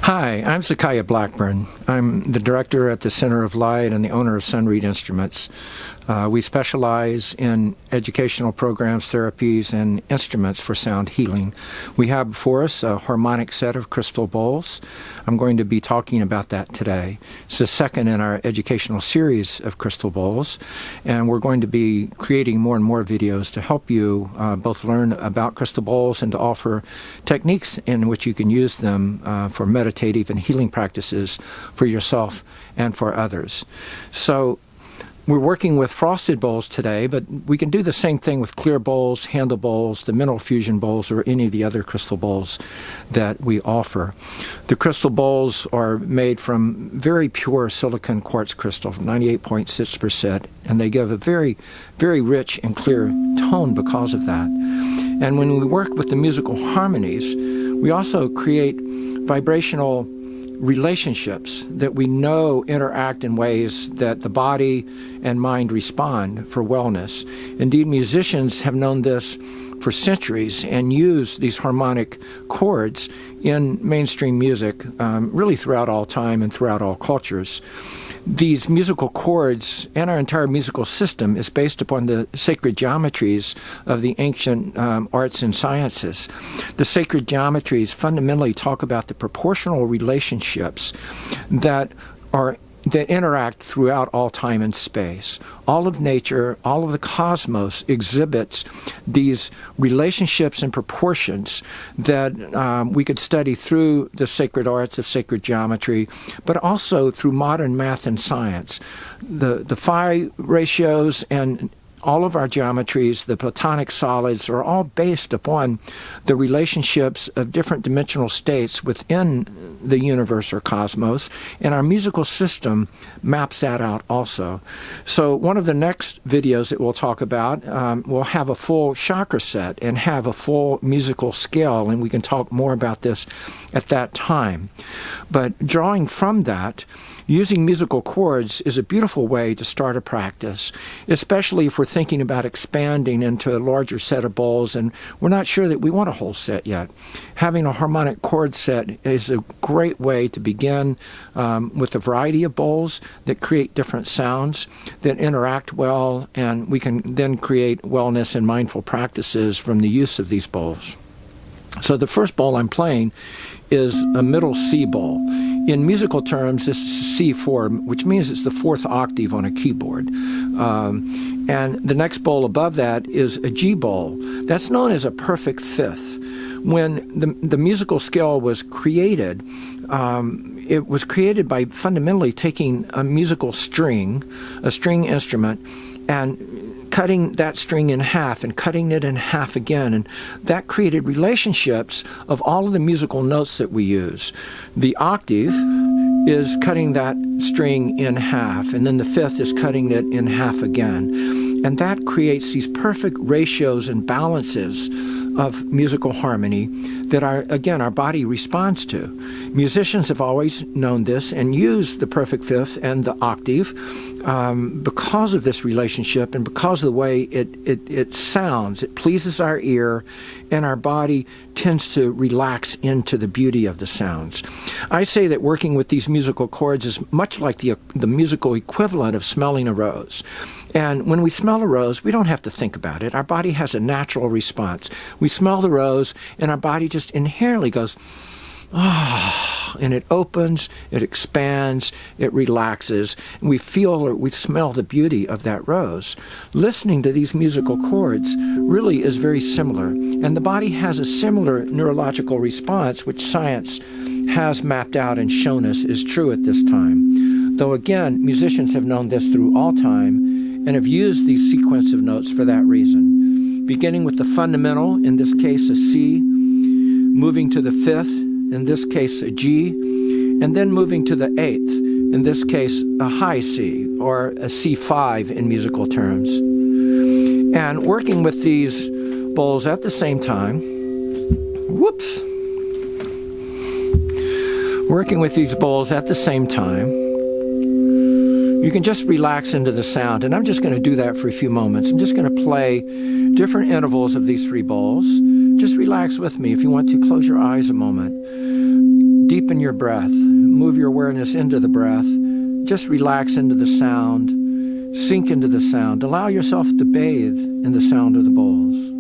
Hi, I'm Zakiah Blackburn. I'm the director at the Center of Light and the owner of Sunreed Instruments. We specialize in educational programs, therapies, and instruments for sound healing. We have before us a harmonic set of crystal bowls. I'm going to be talking about that today. It's the second in our educational series of crystal bowls, and we're going to be creating more and more videos to help you both learn about crystal bowls and to offer techniques in which you can use them for meditative and healing practices for yourself and for others. So we're working with frosted bowls today, but we can do the same thing with clear bowls, handle bowls, the mineral fusion bowls, or any of the other crystal bowls that we offer. The crystal bowls are made from very pure silicon quartz crystal, 98.6%, and they give a very, very rich and clear tone because of that. And when we work with the musical harmonies, we also create vibrational relationships that we know interact in ways that the body and mind respond for wellness. Indeed, musicians have known this for centuries and use these harmonic chords in mainstream music, really throughout all time and throughout all cultures. These musical chords and our entire musical system is based upon the sacred geometries of the ancient arts and sciences. The sacred geometries fundamentally talk about the proportional relationships that interact throughout all time and space. All of nature, all of the cosmos exhibits these relationships and proportions that we could study through the sacred arts of sacred geometry, but also through modern math and science. The phi ratios and all of our geometries, the platonic solids, are all based upon the relationships of different dimensional states within the universe or cosmos, and our musical system maps that out also. So one of the next videos that we'll talk about will have a full chakra set and have a full musical scale, and we can talk more about this at that time. But drawing from that, using musical chords is a beautiful way to start a practice, especially if we're thinking about expanding into a larger set of bowls and we're not sure that we want a whole set yet. Having a harmonic chord set is a great way to begin with a variety of bowls that create different sounds that interact well, and we can then create wellness and mindful practices from the use of these bowls. So the first bowl I'm playing is a middle C bowl. In musical terms, this is C4, which means it's the fourth octave on a keyboard. And the next bowl above that is a G bowl. That's known as a perfect fifth. When the musical scale was created, it was created by fundamentally taking a musical string, a string instrument, and cutting that string in half and cutting it in half again, and that created relationships of all of the musical notes that we use. The octave is cutting that string in half, and then the fifth is cutting it in half again. And that creates these perfect ratios and balances of musical harmony that our body responds to. Musicians have always known this and used the perfect fifth and the octave because of this relationship and because of the way it sounds. It pleases our ear, and our body tends to relax into the beauty of the sounds. I say that working with these musical chords is much like the musical equivalent of smelling a rose. And when we smell a rose, we don't have to think about it. Our body has a natural response. We smell the rose, and our body just inherently goes, ah, and it opens, it expands, it relaxes, and we feel or we smell the beauty of that rose. Listening to these musical chords really is very similar, and the body has a similar neurological response, which science has mapped out and shown us is true at this time. Though again, musicians have known this through all time and have used these sequence of notes for that reason. Beginning with the fundamental, in this case a C, moving to the fifth, in this case a G, and then moving to the eighth, in this case a high C, or a C5 in musical terms. And working with these bowls at the same time, working with these bowls at the same time, you can just relax into the sound, and I'm just going to do that for a few moments. I'm just going to play different intervals of these three bowls. Just relax with me. If you want to, close your eyes a moment. Deepen your breath. Move your awareness into the breath. Just relax into the sound. Sink into the sound. Allow yourself to bathe in the sound of the bowls.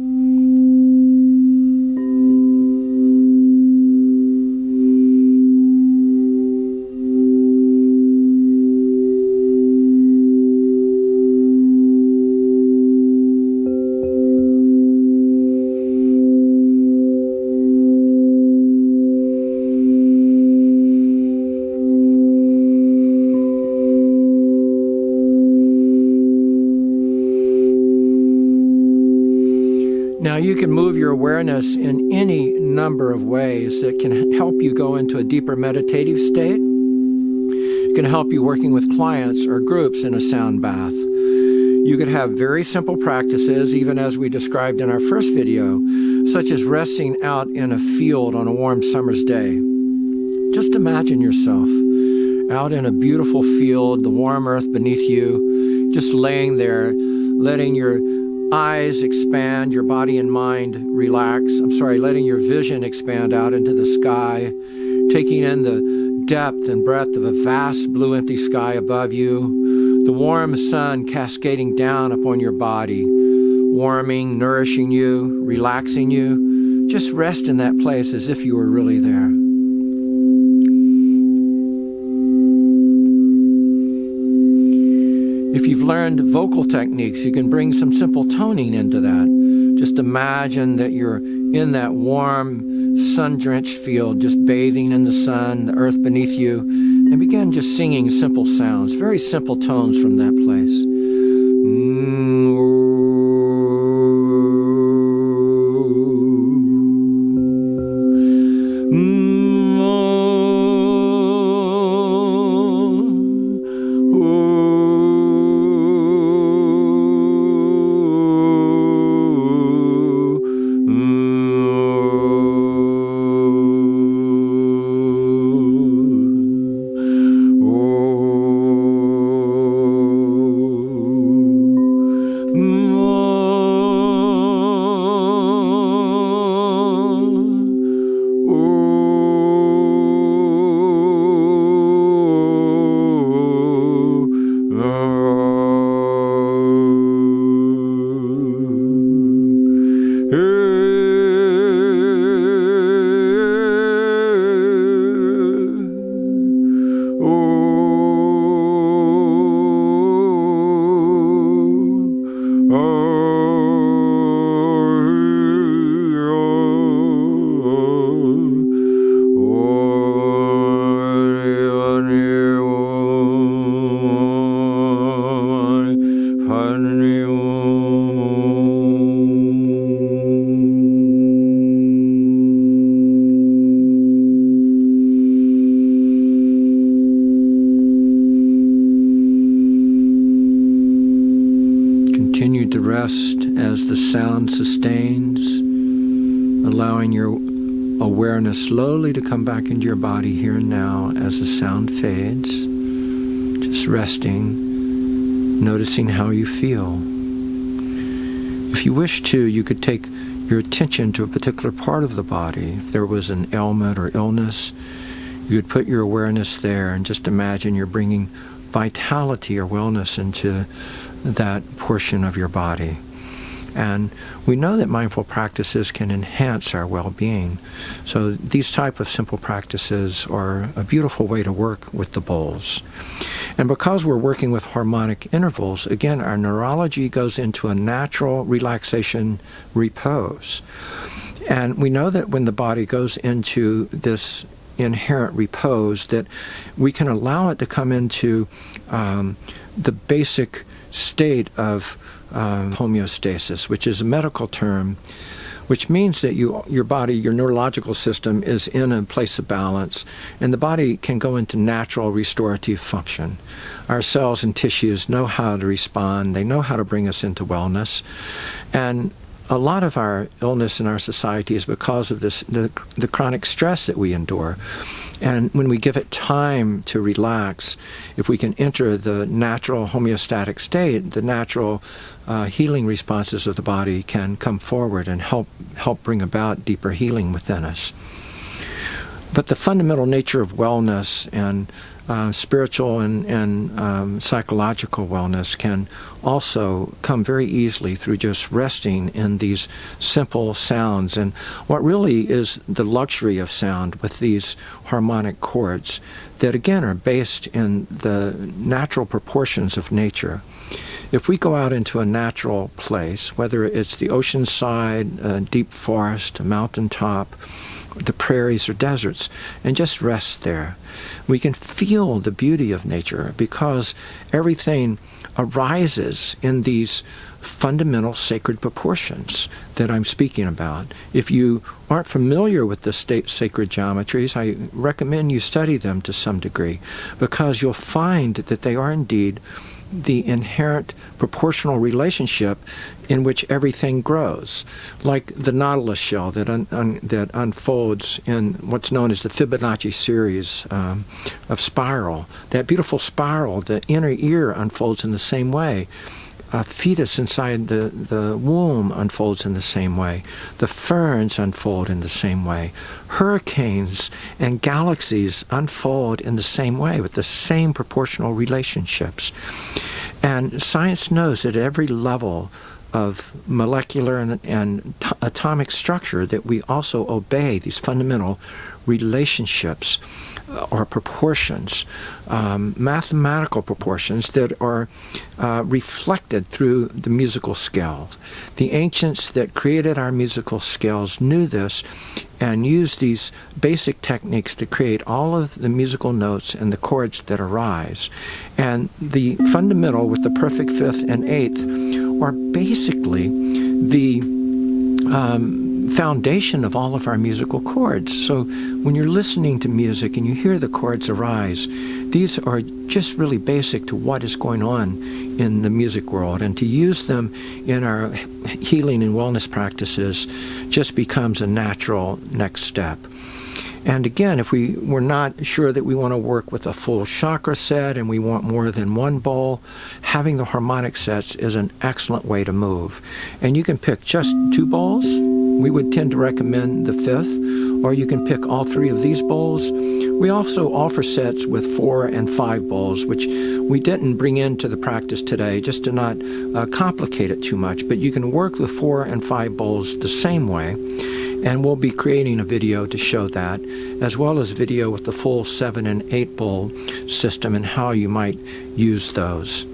Now you can move your awareness in any number of ways that can help you go into a deeper meditative state. It can help you working with clients or groups in a sound bath. You could have very simple practices, even as we described in our first video, such as resting out in a field on a warm summer's day. Just imagine yourself out in a beautiful field, the warm earth beneath you, just laying there, letting your eyes expand, your body and mind relax. Letting your vision expand out into the sky, taking in the depth and breadth of a vast blue empty sky above you, the warm sun cascading down upon your body, warming, nourishing you, relaxing you. Just rest in that place as if you were really there. If you've learned vocal techniques, you can bring some simple toning into that. Just imagine that you're in that warm, sun-drenched field, just bathing in the sun, the earth beneath you, and begin just singing simple sounds, very simple tones from that place. Continue to rest as the sound sustains, allowing your awareness slowly to come back into your body here and now as the sound fades. Just resting, noticing how you feel. If you wish to, you could take your attention to a particular part of the body. If there was an ailment or illness, you could put your awareness there and just imagine you're bringing vitality or wellness into that portion of your body. And we know that mindful practices can enhance our well-being. So these type of simple practices are a beautiful way to work with the bowls. And because we're working with harmonic intervals, again, our neurology goes into a natural relaxation repose. And we know that when the body goes into this inherent repose, that we can allow it to come into the basic state of homeostasis, which is a medical term, which means that your body, your neurological system is in a place of balance, and the body can go into natural restorative function. Our cells and tissues know how to respond. They know how to bring us into wellness. And a lot of our illness in our society is because of this, the chronic stress that we endure. And when we give it time to relax, if we can enter the natural homeostatic state, the natural healing responses of the body can come forward and help bring about deeper healing within us. But the fundamental nature of wellness and spiritual and psychological wellness can also come very easily through just resting in these simple sounds. And what really is the luxury of sound with these harmonic chords that, again, are based in the natural proportions of nature. If we go out into a natural place, whether it's the ocean side, a deep forest, a mountaintop, the prairies or deserts, and just rest there, we can feel the beauty of nature because everything arises in these fundamental sacred proportions that I'm speaking about. If you aren't familiar with the sacred geometries, I recommend you study them to some degree, because you'll find that they are indeed the inherent proportional relationship in which everything grows, like the nautilus shell that unfolds in what's known as the Fibonacci series of spiral. That beautiful spiral, the inner ear unfolds in the same way. A fetus inside the womb unfolds in the same way. The ferns unfold in the same way. Hurricanes and galaxies unfold in the same way with the same proportional relationships. And science knows that at every level of molecular and atomic structure that we also obey these fundamental relationships or proportions, mathematical proportions that are reflected through the musical scales. The ancients that created our musical scales knew this and used these basic techniques to create all of the musical notes and the chords that arise. And the fundamental with the perfect fifth and eighth are basically the foundation of all of our musical chords. So when you're listening to music and you hear the chords arise, these are just really basic to what is going on in the music world, and to use them in our healing and wellness practices just becomes a natural next step. And again, if we're not sure that we want to work with a full chakra set and we want more than one bowl, having the harmonic sets is an excellent way to move. And you can pick just 2 bowls. We would tend to recommend the 5th, or you can pick all 3 of these bowls. We also offer sets with 4 and 5 bowls, which we didn't bring into the practice today just to not complicate it too much. But you can work with 4 and 5 bowls the same way. And we'll be creating a video to show that, as well as video with the full 7 and 8 bowl system and how you might use those.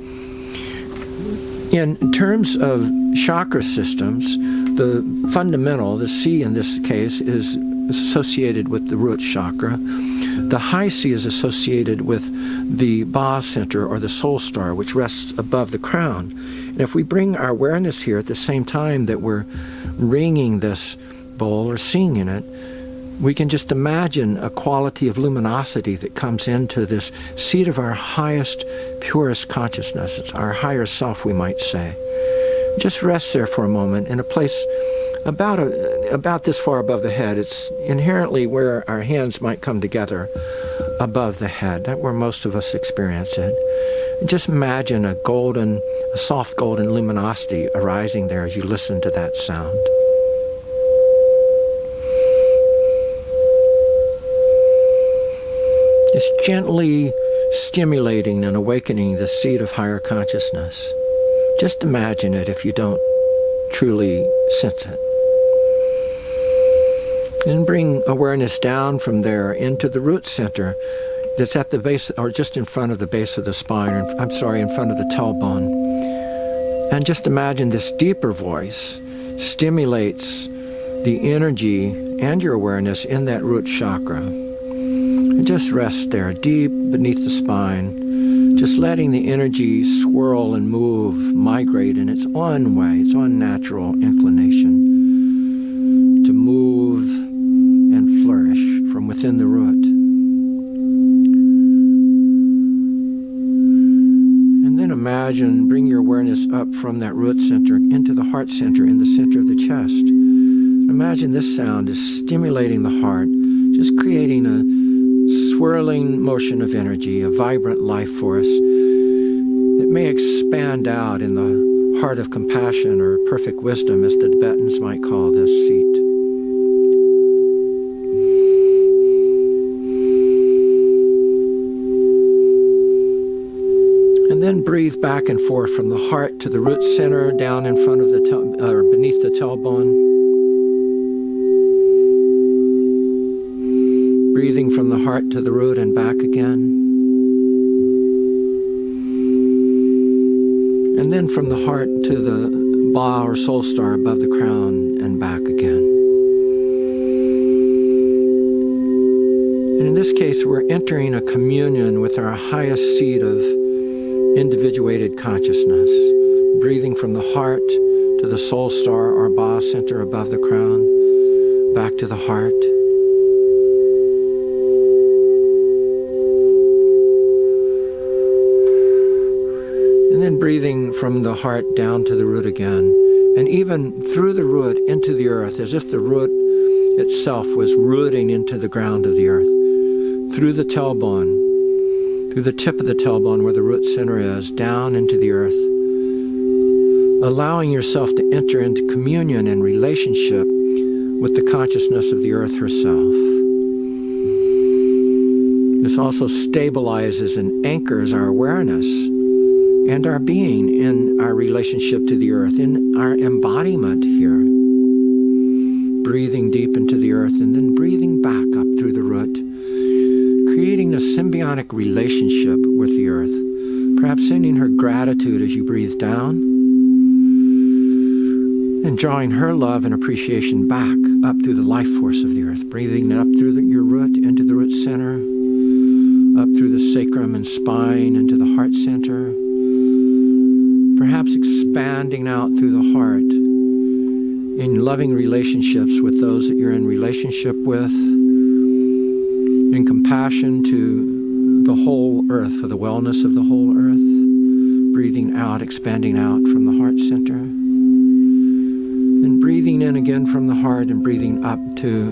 In terms of chakra systems, the fundamental, the C in this case, is associated with the root chakra. The high C is associated with the Ba center, or the soul star, which rests above the crown. And if we bring our awareness here at the same time that we're ringing this bowl or singing it, we can just imagine a quality of luminosity that comes into this seat of our highest, purest consciousness. It's our higher self, we might say. Just rest there for a moment in a place about this far above the head. It's inherently where our hands might come together above the head. That's where most of us experience it. And just imagine a soft golden luminosity arising there as you listen to that sound. Just gently stimulating and awakening the seat of higher consciousness. Just imagine it if you don't truly sense it. And bring awareness down from there into the root center that's at the base, or just in front of the base of the spine, in front of the tailbone. And just imagine this deeper voice stimulates the energy and your awareness in that root chakra. And just rest there, deep beneath the spine, just letting the energy swirl and move, migrate in its own way, its own natural inclination to move and flourish from within the root. And then imagine, bring your awareness up from that root center into the heart center, in the center of the chest. Imagine this sound is stimulating the heart, just creating a swirling motion of energy, a vibrant life force that may expand out in the heart of compassion, or perfect wisdom, as the Tibetans might call this seat. And then breathe back and forth from the heart to the root center, down in front of the or beneath the tailbone. Breathing from the heart to the root and back again. And then from the heart to the Ba or soul star above the crown and back again. And in this case, we're entering a communion with our highest seat of individuated consciousness, breathing from the heart to the soul star or Ba center above the crown, back to the heart. And then breathing from the heart down to the root again, and even through the root into the earth, as if the root itself was rooting into the ground of the earth, through the tailbone, through the tip of the tailbone where the root center is, down into the earth, allowing yourself to enter into communion and relationship with the consciousness of the earth herself. This also stabilizes and anchors our awareness and our being in our relationship to the earth, in our embodiment here. Breathing deep into the earth and then breathing back up through the root, creating a symbiotic relationship with the earth, perhaps sending her gratitude as you breathe down, and drawing her love and appreciation back up through the life force of the earth, breathing up through your root into the root center, up through the sacrum and spine into the heart center, perhaps expanding out through the heart in loving relationships with those that you're in relationship with, in compassion to the whole earth, for the wellness of the whole earth, breathing out, expanding out from the heart center, and breathing in again from the heart and breathing up to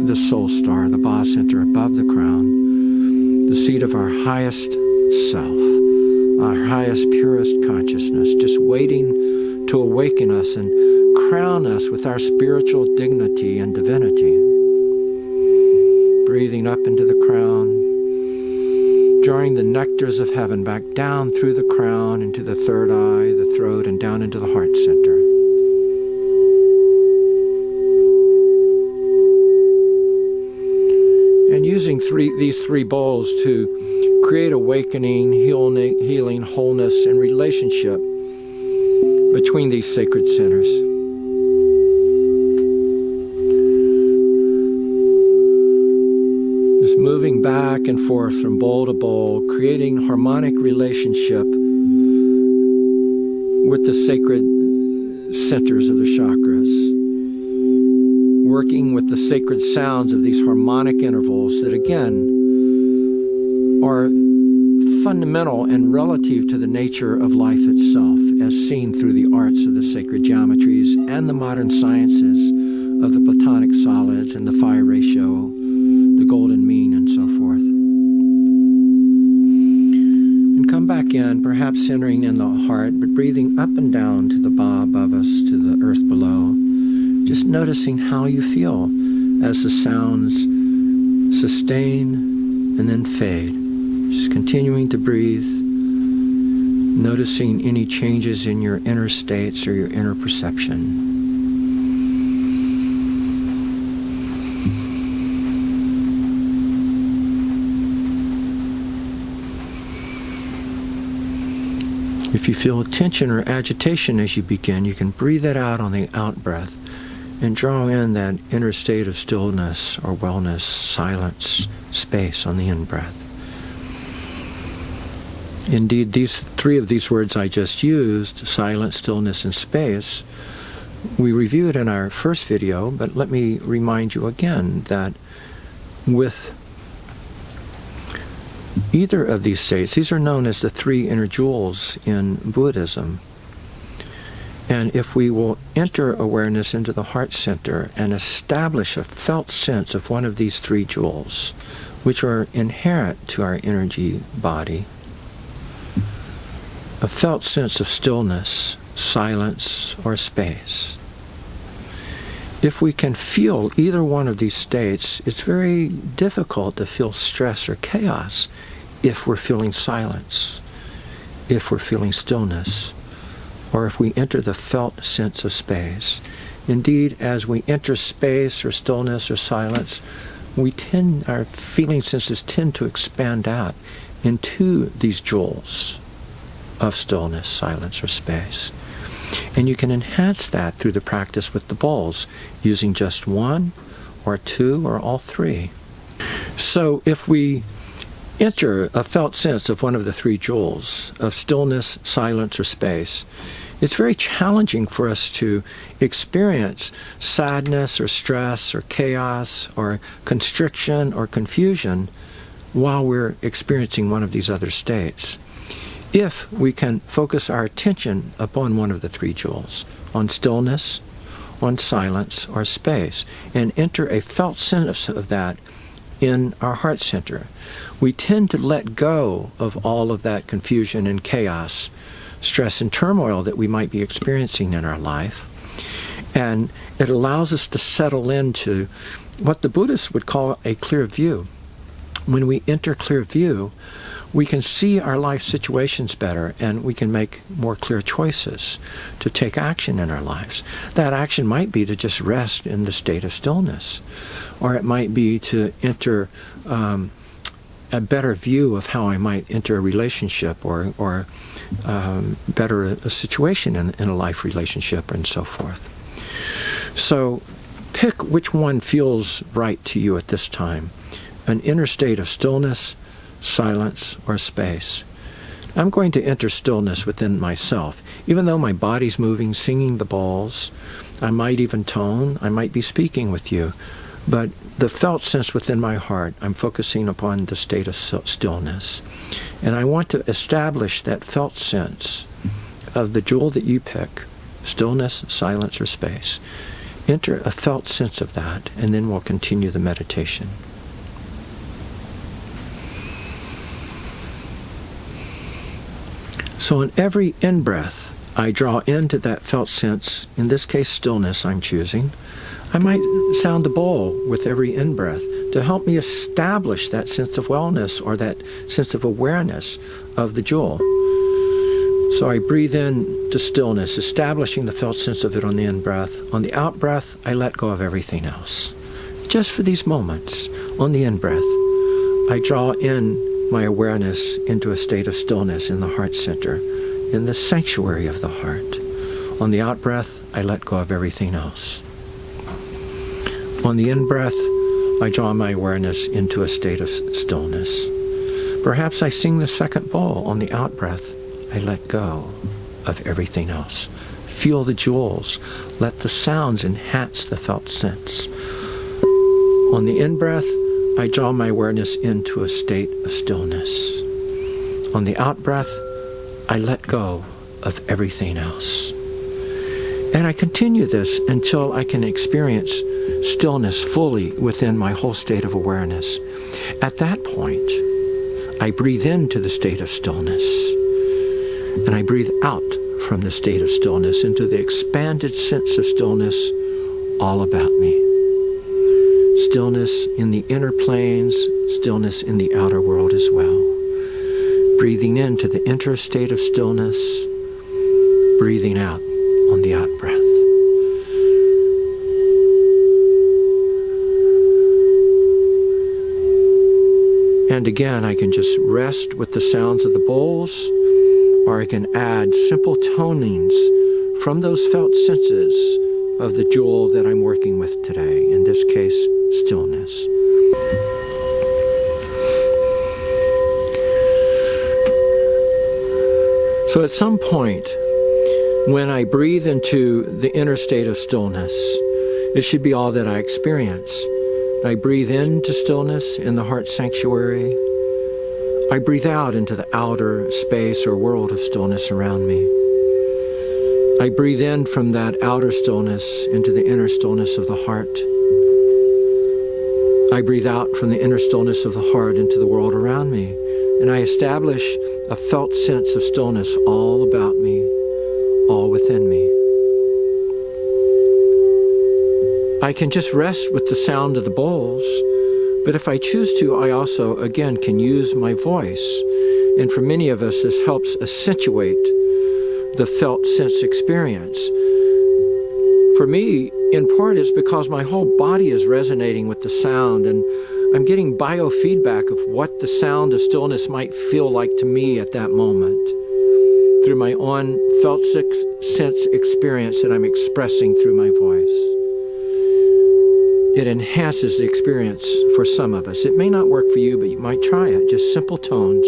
the soul star, the Ba center above the crown, the seat of our highest self, our highest, purest consciousness, just waiting to awaken us and crown us with our spiritual dignity and divinity. Breathing up into the crown, drawing the nectars of heaven back down through the crown into the third eye, the throat, and down into the heart center. And using these three bowls to create awakening, healing, wholeness, and relationship between these sacred centers. Just moving back and forth from bowl to bowl, creating harmonic relationship with the sacred centers of the chakras, working with the sacred sounds of these harmonic intervals that again are fundamental and relative to the nature of life itself, as seen through the arts of the sacred geometries and the modern sciences of the Platonic solids and the phi ratio, the golden mean, and so forth. And come back in, perhaps centering in the heart, but breathing up and down to the Ba above us, to the earth below, just noticing how you feel as the sounds sustain and then fade. Just continuing to breathe, noticing any changes in your inner states or your inner perception. If you feel tension or agitation as you begin, you can breathe it out on the out breath and draw in that inner state of stillness or wellness, silence, space on the in breath. Indeed, these three of these words I just used, silence, stillness, and space, we reviewed in our first video, but let me remind you again that with either of these states, these are known as the three inner jewels in Buddhism. And if we will enter awareness into the heart center and establish a felt sense of one of these three jewels, which are inherent to our energy body, a felt sense of stillness, silence, or space. If we can feel either one of these states, it's very difficult to feel stress or chaos if we're feeling silence. if we're feeling stillness, or if we enter the felt sense of space. Indeed, as we enter space or stillness or silence, our feeling senses tend to expand out into these jewels of stillness, silence, or space. And you can enhance that through the practice with the bowls, using just one or two or all three. So if we enter a felt sense of one of the three jewels of stillness, silence, or space, it's very challenging for us to experience sadness or stress or chaos or constriction or confusion while we're experiencing one of these other states. If we can focus our attention upon one of the three jewels, on stillness, on silence, or space, and enter a felt sense of that in our heart center, we tend to let go of all of that confusion and chaos, stress and turmoil that we might be experiencing in our life. And it allows us to settle into what the Buddhists would call a clear view. When we enter clear view, we can see our life situations better, and we can make more clear choices to take action in our lives. That action might be to just rest in the state of stillness, or it might be to enter a better view of how I might enter a relationship, or better a situation in a life relationship, and so forth. So pick which one feels right to you at this time. An inner state of stillness, silence, or space. I'm going to enter stillness within myself. Even though my body's moving, singing the bowls, I might even tone, I might be speaking with you, but the felt sense within my heart, I'm focusing upon the state of stillness. And I want to establish that felt sense of the jewel that you pick, stillness, silence, or space. Enter a felt sense of that, and then we'll continue the meditation. So in every in-breath, I draw into that felt sense, in this case stillness I'm choosing. I might sound the bowl with every in-breath to help me establish that sense of wellness, or that sense of awareness of the jewel. So I breathe in to stillness, establishing the felt sense of it on the in-breath. On the out-breath, I let go of everything else. Just for these moments, on the in-breath, I draw in my awareness into a state of stillness in the heart center, in the sanctuary of the heart. On the out-breath, I let go of everything else. On the in-breath, I draw my awareness into a state of stillness. Perhaps I sing the second bowl. On the out-breath, I let go of everything else. Feel the jewels. Let the sounds enhance the felt sense. On the in-breath, I draw my awareness into a state of stillness. On the out-breath, I let go of everything else. And I continue this until I can experience stillness fully within my whole state of awareness. At that point, I breathe into the state of stillness, and I breathe out from the state of stillness into the expanded sense of stillness all about me. Stillness in the inner planes, stillness in the outer world as well. Breathing into the inner state of stillness, breathing out on the out-breath. And again, I can just rest with the sounds of the bowls, or I can add simple tonings from those felt senses of the jewel that I'm working with today, in this case, stillness. So at some point, when I breathe into the inner state of stillness, it should be all that I experience. I breathe into stillness in the heart sanctuary. I breathe out into the outer space or world of stillness around me. I breathe in from that outer stillness into the inner stillness of the heart. I breathe out from the inner stillness of the heart into the world around me. And I establish a felt sense of stillness all about me, all within me. I can just rest with the sound of the bowls, but if I choose to, I also, again, can use my voice And for many of us, this helps accentuate the felt sense experience. For me, in part, it's because my whole body is resonating with the sound, and I'm getting biofeedback of what the sound of stillness might feel like to me at that moment through my own felt sense experience that I'm expressing through my voice. It enhances the experience for some of us. It may not work for you, but you might try it. Just simple tones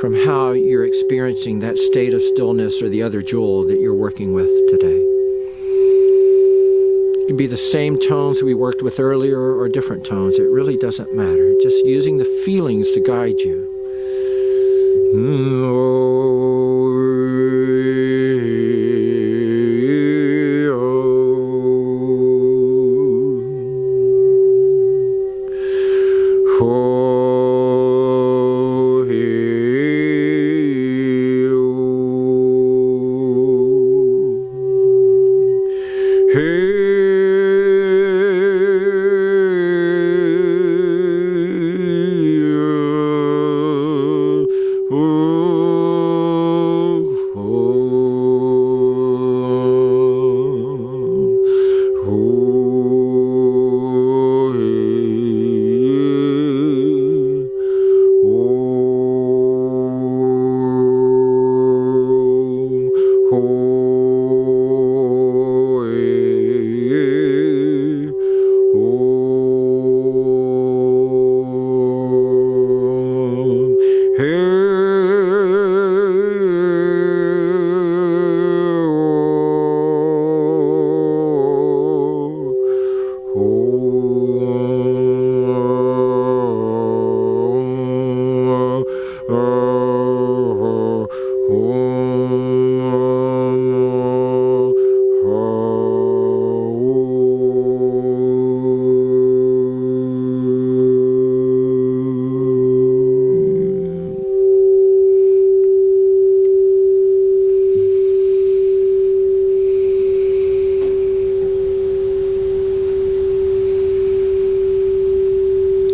from how you're experiencing that state of stillness or the other jewel that you're working with today. It can be the same tones we worked with earlier or different tones. It really doesn't matter. Just using the feelings to guide you.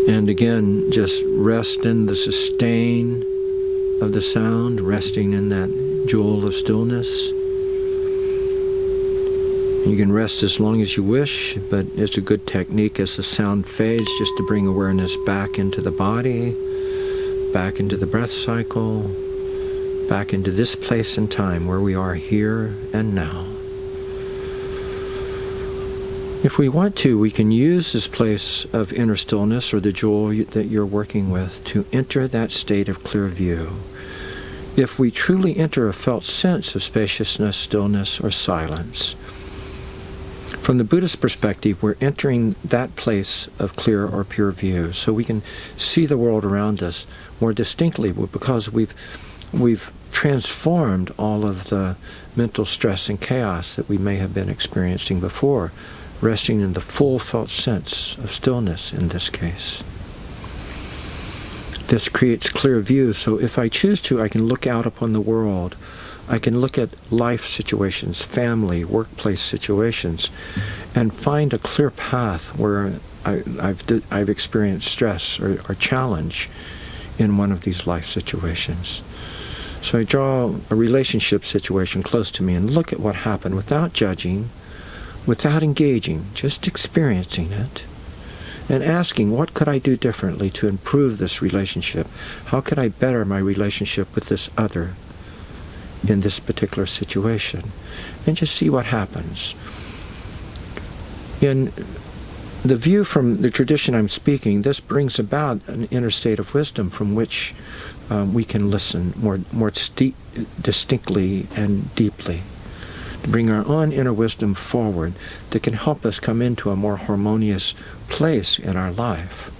And again, just rest in the sustain of the sound, resting in that jewel of stillness. You can rest as long as you wish, but it's a good technique as the sound fades just to bring awareness back into the body, back into the breath cycle, back into this place and time where we are here and now. If we want to, we can use this place of inner stillness or the jewel that you're working with to enter that state of clear view. If we truly enter a felt sense of spaciousness, stillness, or silence, from the Buddhist perspective, we're entering that place of clear or pure view, so we can see the world around us more distinctly because we've transformed all of the mental stress and chaos that we may have been experiencing before, resting in the full felt sense of stillness in this case. This creates clear view, so if I choose to, I can look out upon the world. I can look at life situations, family, workplace situations, and find a clear path where I've experienced stress or challenge in one of these life situations. So I draw a relationship situation close to me and look at what happened without judging, without engaging, just experiencing it, and asking, what could I do differently to improve this relationship? How could I better my relationship with this other in this particular situation? And just see what happens. In the view from the tradition I'm speaking, this brings about an inner state of wisdom from which we can listen more distinctly and deeply, to bring our own inner wisdom forward that can help us come into a more harmonious place in our life.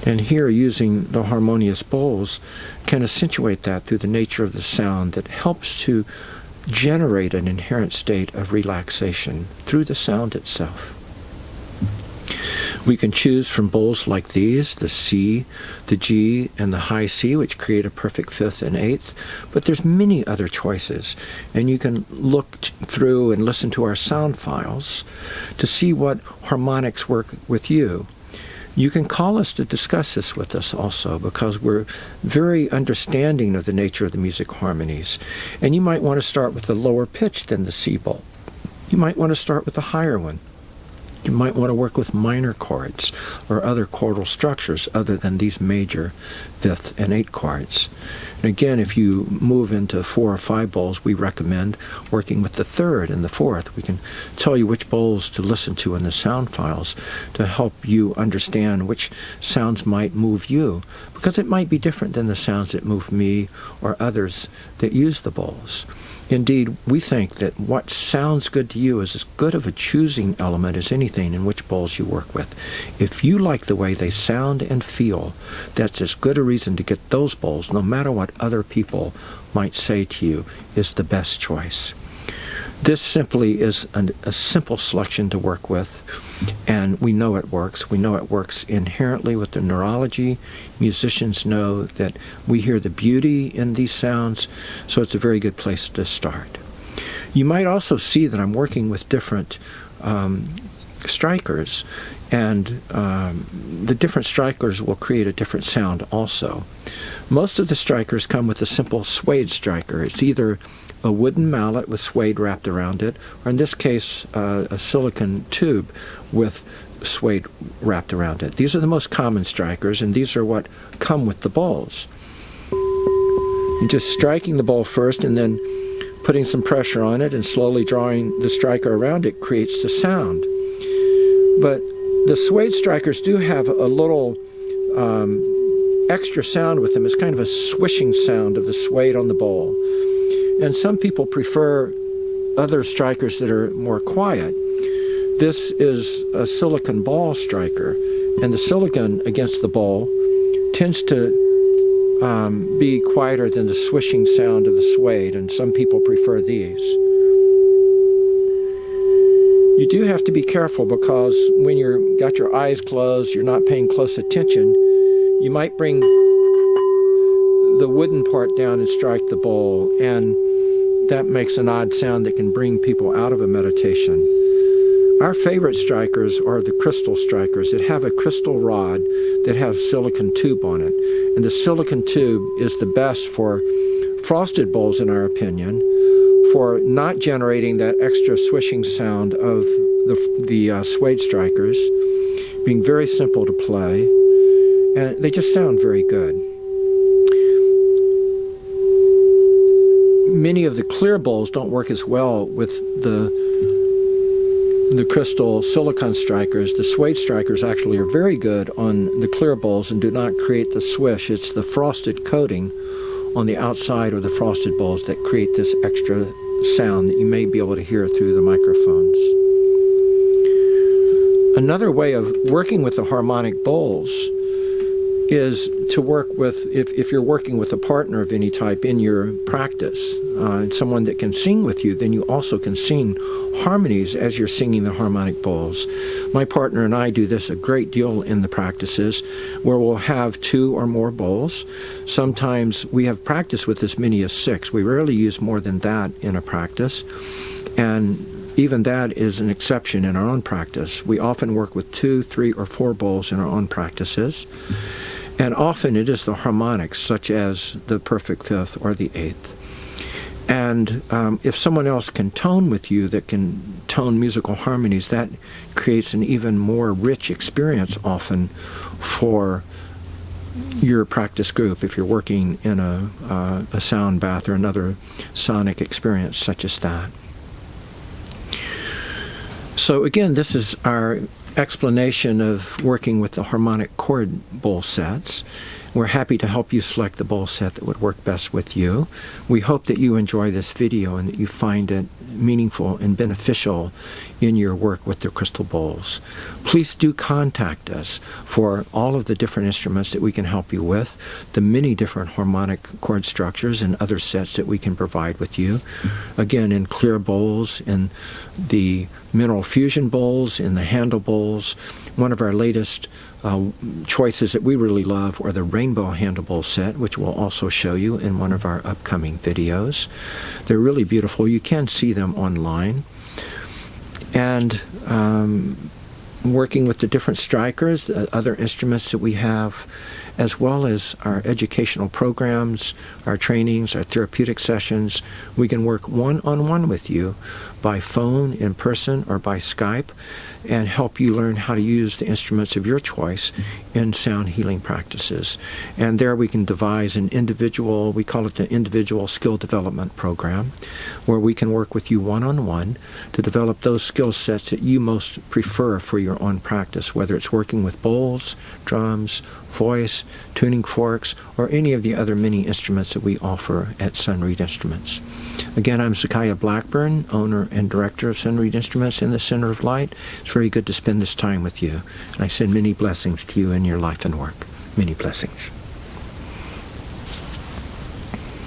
And here, using the harmonious bowls can accentuate that through the nature of the sound that helps to generate an inherent state of relaxation through the sound itself. We can choose from bowls like these, the C, the G, and the high C, which create a perfect fifth and eighth, but there's many other choices. And you can look through and listen to our sound files to see what harmonics work with you. You can call us to discuss this with us also, because we're very understanding of the nature of the music harmonies. And you might want to start with the lower pitch than the C bowl. You might want to start with a higher one. You might want to work with minor chords or other chordal structures other than these major 5th and 8th chords. And again, if you move into 4 or 5 bowls, we recommend working with the 3rd and the 4th. We can tell you which bowls to listen to in the sound files to help you understand which sounds might move you, because it might be different than the sounds that move me or others that use the bowls. Indeed, we think that what sounds good to you is as good of a choosing element as anything in which bowls you work with. If you like the way they sound and feel, that's as good a reason to get those bowls, no matter what other people might say to you, is the best choice. This simply is a simple selection to work with, and we know it works. We know it works inherently with the neurology. Musicians know that we hear the beauty in these sounds, so it's a very good place to start. You might also see that I'm working with different strikers, and the different strikers will create a different sound also. Most of the strikers come with a simple suede striker. It's either a wooden mallet with suede wrapped around it, or in this case, a silicon tube with suede wrapped around it. These are the most common strikers, and these are what come with the bowls. And just striking the bowl first and then putting some pressure on it and slowly drawing the striker around it creates the sound. But the suede strikers do have a little extra sound with them. It's kind of a swishing sound of the suede on the bowl. And some people prefer other strikers that are more quiet. This is a silicon ball striker, and the silicon against the ball tends to be quieter than the swishing sound of the suede, and some people prefer these. You do have to be careful, because when you've got your eyes closed, you're not paying close attention, you might bring the wooden part down and strike the bowl, and that makes an odd sound that can bring people out of a meditation. Our favorite strikers are the crystal strikers that have a crystal rod that have silicon tube on it. And the silicon tube is the best for frosted bowls, in our opinion, for not generating that extra swishing sound of the suede strikers, being very simple to play, and they just sound very good. Many of the clear bowls don't work as well with the crystal silicon strikers. The suede strikers actually are very good on the clear bowls and do not create the swish. It's the frosted coating on the outside of the frosted bowls that create this extra sound that you may be able to hear through the microphones. Another way of working with the harmonic bowls is to work with, if you're working with a partner of any type in your practice, someone that can sing with you, then you also can sing harmonies as you're singing the harmonic bowls. My partner and I do this a great deal in the practices, where we'll have 2 or more bowls. Sometimes we have practice with as many as 6. We rarely use more than that in a practice, and even that is an exception in our own practice. We often work with 2, 3, or 4 bowls in our own practices. And often it is the harmonics, such as the perfect 5th or the 8th. And if someone else can tone with you, that can tone musical harmonies, that creates an even more rich experience often for your practice group, if you're working in a sound bath or another sonic experience such as that. So again, this is our explanation of working with the harmonic chord bowl sets. We're happy to help you select the bowl set that would work best with you. We hope that you enjoy this video and that you find it meaningful and beneficial in your work with the crystal bowls. Please do contact us for all of the different instruments that we can help you with, the many different harmonic chord structures and other sets that we can provide with you. Again, in clear bowls, in the mineral fusion bowls, in the handle bowls. One of our latest choices that we really love are the rainbow handle bowl set, which we'll also show you in one of our upcoming videos. They're really beautiful. You can see them online. And working with the different strikers, the other instruments that we have, as well as our educational programs, our trainings, our therapeutic sessions. We can work one-on-one with you by phone, in person, or by Skype, and help you learn how to use the instruments of your choice in sound healing practices. And there we can devise an individual, we call it the individual skill development program, where we can work with you one-on-one to develop those skill sets that you most prefer for your own practice, whether it's working with bowls, drums, voice, tuning forks, or any of the other many instruments that we offer at Sunreed Instruments. Again, I'm Zakiah Blackburn, owner and director of Sunreed Instruments in the Center of Light. It's very good to spend this time with you, and I send many blessings to you in your life and work. Many blessings.